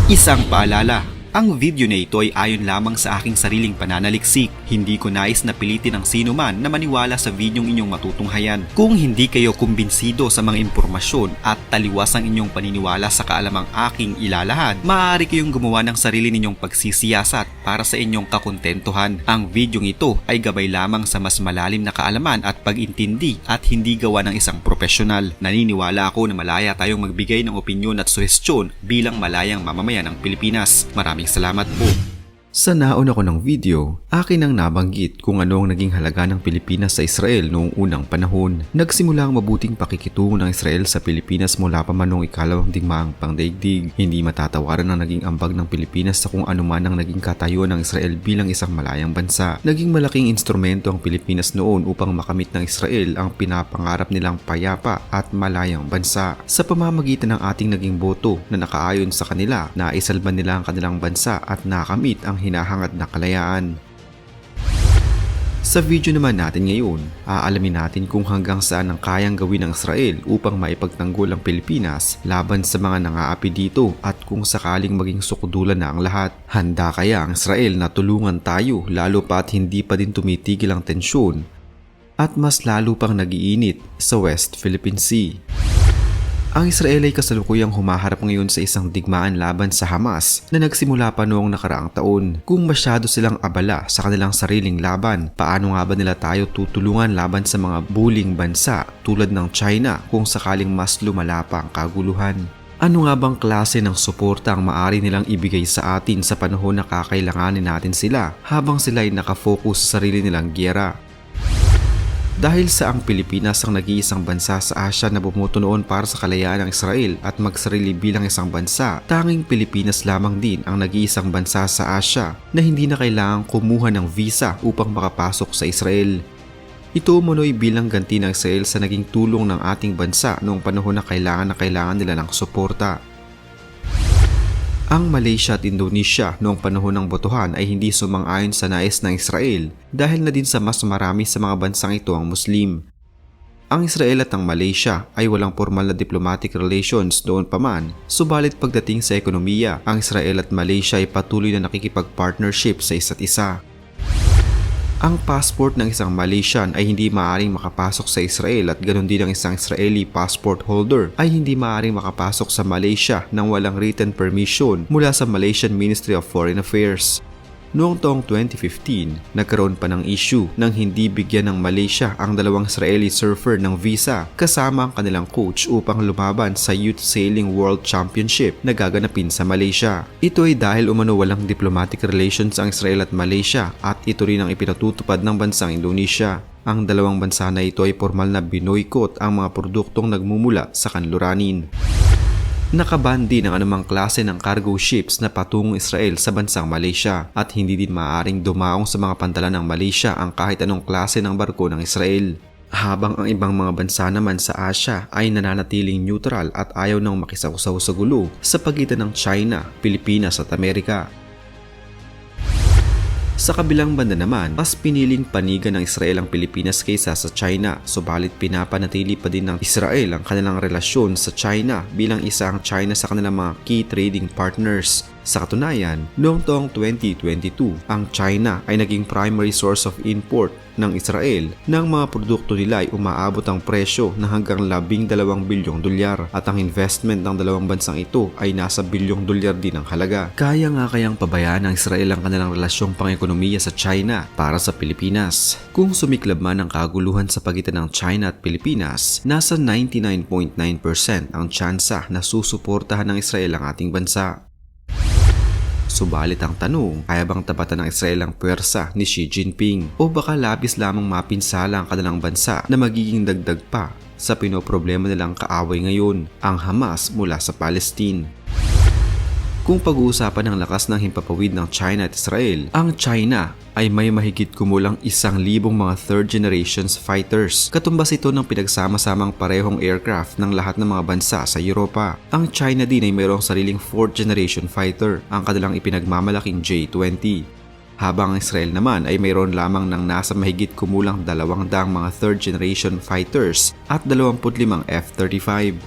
Isang paalala, ang video na ito ay ayon lamang sa aking sariling pananaliksik. Hindi ko nais na pilitin ang sino man na maniwala sa videong inyong matutunghayan. Kung hindi kayo kumbinsido sa mga impormasyon at taliwas ang inyong paniniwala sa kaalamang aking ilalahad, maaari kayong gumawa ng sarili ninyong pagsisiyasat para sa inyong kakontentuhan. Ang videong ito ay gabay lamang sa mas malalim na kaalaman at pag-intindi at hindi gawa ng isang profesional. Naniniwala ako na malaya tayong magbigay ng opinyon at suhestyon bilang malayang mamamayan ng Pilipinas. Maraming salamat po. Sa nauna ko ng video, akin ang nabanggit kung ano ang naging halaga ng Pilipinas sa Israel noong unang panahon. Nagsimula ang mabuting pakikitungo ng Israel sa Pilipinas mula pa man noong ikalawang digmaang pangdaigdig. Hindi matatawaran ang naging ambag ng Pilipinas sa kung ano man ang naging katayuan ng Israel bilang isang malayang bansa. Naging malaking instrumento ang Pilipinas noon upang makamit ng Israel ang pinapangarap nilang payapa at malayang bansa. Sa pamamagitan ng ating naging boto na nakaayon sa kanila, naisalban nila ang kanilang bansa at nakamit ang hinahangad na kalayaan. Sa video naman natin ngayon, aalamin natin kung hanggang saan ang kayang gawin ng Israel upang maipagtanggol ang Pilipinas laban sa mga nangaapi dito at kung sakaling maging sukudulan na ang lahat. Handa kaya ang Israel na tulungan tayo lalo pa't hindi pa din tumitigil ang tensyon at mas lalo pang nagiinit sa West Philippine Sea? Ang Israel ay kasalukuyang humaharap ngayon sa isang digmaan laban sa Hamas na nagsimula pa noong nakaraang taon. Kung masyado silang abala sa kanilang sariling laban, paano nga ba nila tayo tutulungan laban sa mga buling bansa tulad ng China kung sakaling mas lumala pa ang kaguluhan? Ano nga bang klase ng suporta ang maaari nilang ibigay sa atin sa panahon na kakailanganin natin sila habang sila ay nakafocus sa sarili nilang giyera? Dahil sa ang Pilipinas ang nag-iisang bansa sa Asia na bumuto noon para sa kalayaan ng Israel at magsarili bilang isang bansa, tanging Pilipinas lamang din ang nag-iisang bansa sa Asia na hindi na kailangang kumuha ng visa upang makapasok sa Israel. Ito umunoy bilang ganti ng Israel sa naging tulong ng ating bansa noong panahon na kailangan nila ng suporta. Ang Malaysia at Indonesia noong panahon ng botohan ay hindi sumang-ayon sa nais ng Israel dahil na din sa mas marami sa mga bansang ito ang Muslim. Ang Israel at ang Malaysia ay walang formal na diplomatic relations noon pa man, subalit pagdating sa ekonomiya, ang Israel at Malaysia ay patuloy na nakikipag-partnership sa isa't isa. Ang passport ng isang Malaysian ay hindi maaaring makapasok sa Israel at ganoon din ang isang Israeli passport holder ay hindi maaaring makapasok sa Malaysia nang walang written permission mula sa Malaysian Ministry of Foreign Affairs. Noong taong 2015, nagkaroon pa ng issue nang hindi bigyan ng Malaysia ang dalawang Israeli surfer ng visa kasama ang kanilang coach upang lumaban sa Youth Sailing World Championship na gaganapin sa Malaysia. Ito ay dahil umano walang diplomatic relations ang Israel at Malaysia at ito rin ang ipinatutupad ng bansang Indonesia. Ang dalawang bansa na ito ay formal na binoykot ang mga produktong nagmumula sa kanluranin. Nakaban din ang anumang klase ng cargo ships na patungong Israel sa bansang Malaysia at hindi din maaaring dumaong sa mga pantalan ng Malaysia ang kahit anong klase ng barko ng Israel. Habang ang ibang mga bansa naman sa Asia ay nananatiling neutral at ayaw nang makisawsaw sa gulo sa pagitan ng China, Pilipinas at Amerika. Sa kabilang banda naman, mas piniling panigan ng Israel ang Pilipinas kaysa sa China, subalit pinapanatili pa din ng Israel ang kanilang relasyon sa China bilang isa ang China sa kanilang mga key trading partners. Sa katunayan, noong taong 2022, ang China ay naging primary source of import ng Israel nang mga produkto nila ay umaabot ang presyo na hanggang $12 bilyong at ang investment ng dalawang bansang ito ay nasa $1 bilyong din ang halaga. Kaya nga kayang pabayaan ng Israel ang kanilang relasyong pang-ekonomiya sa China para sa Pilipinas. Kung sumiklab man ang kaguluhan sa pagitan ng China at Pilipinas, nasa 99.9% ang tsansa na susuportahan ng Israel ang ating bansa. Subalit ang tanong, kaya bang tapatan ng Israel ang puwersa ni Xi Jinping o baka labis lamang mapinsala ang kanilang bansa na magiging dagdag pa sa pinoproblema nilang kaaway ngayon, ang Hamas mula sa Palestine? Kung pag-uusapan ng lakas ng himpapawid ng China at Israel, ang China ay may mahigit kumulang 1,000 mga third generations fighters. Katumbas ito ng pinagsama-samang parehong aircraft ng lahat ng mga bansa sa Europa. Ang China din ay mayroong sariling fourth generation fighter, ang kanilang ipinagmamalaking J-20. Habang ang Israel naman ay mayroon lamang ng nasa mahigit kumulang 200 mga third generation fighters at 25 F-35.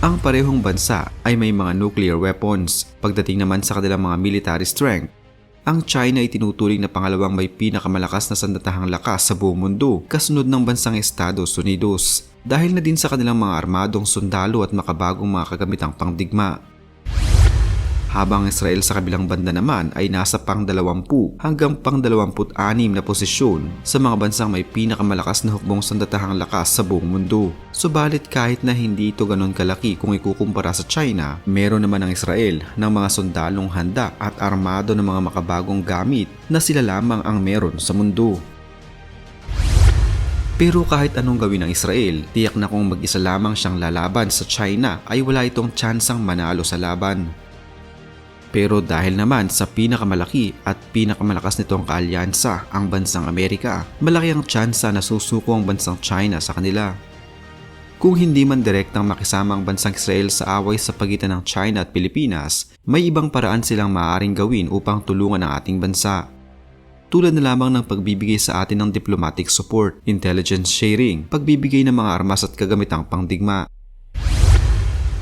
Ang parehong bansa ay may mga nuclear weapons. Pagdating naman sa kanilang mga military strength, ang China ay tinuturing na pangalawang may pinakamalakas na sandatahang lakas sa buong mundo, kasunod ng bansang Estados Unidos, dahil na din sa kanilang mga armadong sundalo at makabagong mga kagamitang pangdigma. Habang Israel sa kabilang banda naman ay nasa pang 20 hanggang pang 26 na posisyon sa mga bansang may pinakamalakas na hukbong sandatahang lakas sa buong mundo. Subalit kahit na hindi ito ganon kalaki kung ikukumpara sa China, meron naman ang Israel ng mga sundalong handa at armado ng mga makabagong gamit na sila lamang ang meron sa mundo. Pero kahit anong gawin ng Israel, tiyak na kung mag-isa lamang siyang lalaban sa China ay wala itong tsansang manalo sa laban. Pero dahil naman sa pinakamalaki at pinakamalakas nitong kaalyansa ang bansang Amerika, malaki ang tsansa na susuko ang bansang China sa kanila. Kung hindi man direktang makisama ang bansang Israel sa away sa pagitan ng China at Pilipinas, may ibang paraan silang maaaring gawin upang tulungan ang ating bansa. Tulad na lamang ng pagbibigay sa atin ng diplomatic support, intelligence sharing, pagbibigay ng mga armas at kagamitang pangdigma.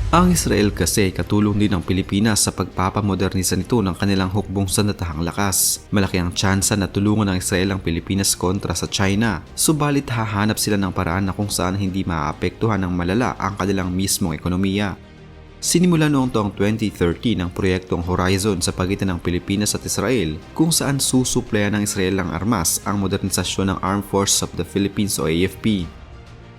Ang Israel kasi katulong din ng Pilipinas sa pagpapamodernisa nito ng kanilang hukbong sandatahang lakas. Malaki ang tsansa na tulungan ng Israel ang Pilipinas kontra sa China, subalit hahanap sila ng paraan na kung saan hindi maaapektuhan ng malala ang kanilang mismong ekonomiya. Sinimula noong taong 2013 ang proyektong Horizon sa pagitan ng Pilipinas at Israel, kung saan susuplayan ng Israel ng armas ang modernisasyon ng Armed Forces of the Philippines o AFP.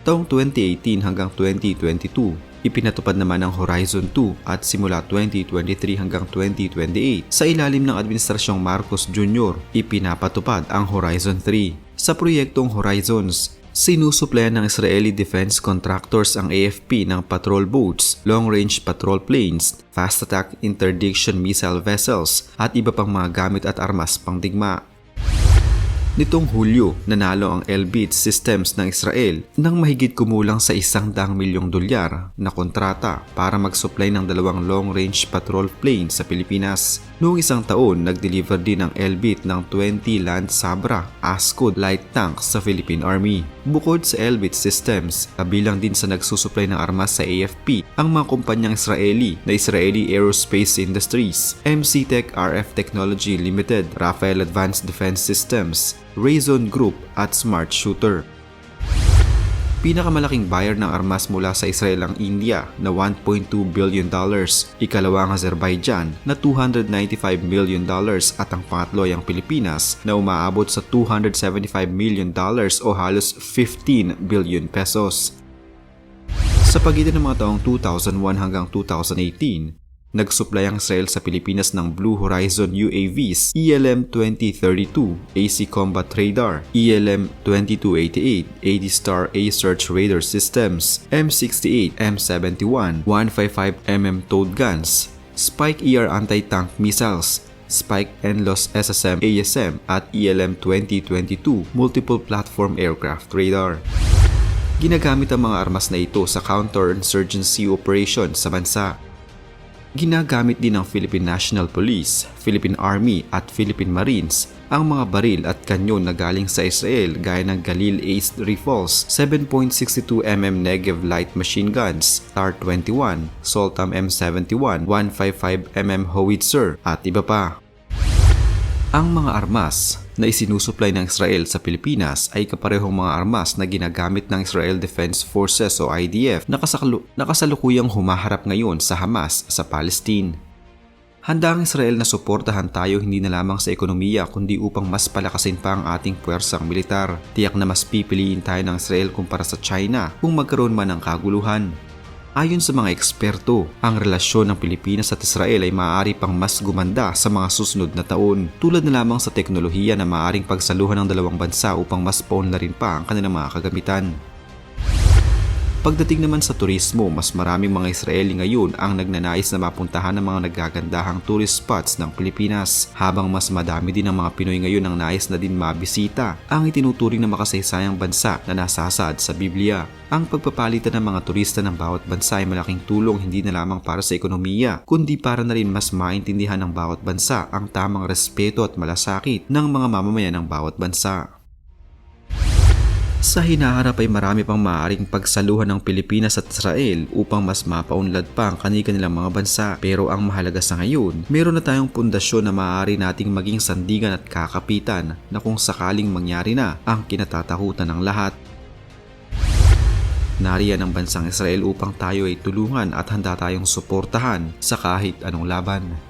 Taong 2018 hanggang 2022, ipinatupad naman ang Horizon 2 at simula 2023 hanggang 2028 sa ilalim ng Administrasyong Marcos Jr. ipinapatupad ang Horizon 3. Sa proyektong Horizons, sinusuplayan ng Israeli defense contractors ang AFP ng patrol boats, long-range patrol planes, fast attack interdiction missile vessels at iba pang mga gamit at armas pangdigma. Nitong Hulyo, nanalo ang Elbit Systems ng Israel ng mahigit kumulang sa $100 milyong na kontrata para mag-supply ng 2 long-range patrol planes sa Pilipinas. Noong isang taon, nag-deliver din ang Elbit ng 20 Land Sabra Ascod light tanks sa Philippine Army. Bukod sa Elbit Systems, kabilang din sa nagsusupply ng armas sa AFP ang mga kumpanyang Israeli na Israeli Aerospace Industries, MC-Tech RF Technology Limited, Rafael Advanced Defense Systems, Rayzon Group at Smart Shooter. Pinakamalaking buyer ng armas mula sa Israel ang India na $1.2 billion, ikalawa ang Azerbaijan na $295 million at ang pangatlo ay ang Pilipinas na umaabot sa $275 million o halos 15 billion pesos. Sa pagitan ng mga taong 2001 hanggang 2018, nagsupply ang Israel sa Pilipinas ng Blue Horizon UAVs, ELM-2032, AC Combat Radar, ELM-2288, AD-Star A-Search Radar Systems, M68, M71, 155mm towed guns, Spike ER anti-tank missiles, Spike NLOS SSM ASM at ELM-2022 Multiple Platform Aircraft Radar. Ginagamit ang mga armas na ito sa counter-insurgency operation sa bansa. Ginagamit din ng Philippine National Police, Philippine Army at Philippine Marines ang mga baril at kanyon na galing sa Israel gaya ng Galil Ace Rifles, 7.62mm Negev Light Machine Guns, TAR-21, Soltam M71, 155mm Howitzer at iba pa. Ang mga armas na isinusupply ng Israel sa Pilipinas ay kaparehong mga armas na ginagamit ng Israel Defense Forces o IDF na kasalukuyang humaharap ngayon sa Hamas sa Palestine. Handa ang Israel na suportahan tayo hindi na lamang sa ekonomiya kundi upang mas palakasin pa ang ating puwersang militar. Tiyak na mas pipiliin tayo ng Israel kumpara sa China kung magkaroon man ng kaguluhan. Ayon sa mga eksperto, ang relasyon ng Pilipinas at Israel ay maaari pang mas gumanda sa mga susunod na taon, tulad na lamang sa teknolohiya na maaaring pagsaluhan ng dalawang bansa upang mas paunlarin pa ang kanilang mga kagamitan. Pagdating naman sa turismo, mas maraming mga Israeli ngayon ang nagnanais na mapuntahan ng mga nagagandahang tourist spots ng Pilipinas, habang mas madami din ang mga Pinoy ngayon ang nais na din mabisita ang itinuturing na makasaysayang bansa na nasasaad sa Biblia. Ang pagpapalitan ng mga turista ng bawat bansa ay malaking tulong hindi na lamang para sa ekonomiya, kundi para na rin mas maintindihan ng bawat bansa ang tamang respeto at malasakit ng mga mamamayan ng bawat bansa. Sa hinaharap ay marami pang maaaring pagsaluhan ng Pilipinas at Israel upang mas mapaunlad pa ang kanilang mga bansa. Pero ang mahalaga sa ngayon, meron na tayong pundasyon na maaari nating maging sandigan at kakapitan na kung sakaling mangyari na ang kinatatakutan ng lahat. Nariyan ang bansang Israel upang tayo ay tulungan at handa tayong suportahan sa kahit anong laban.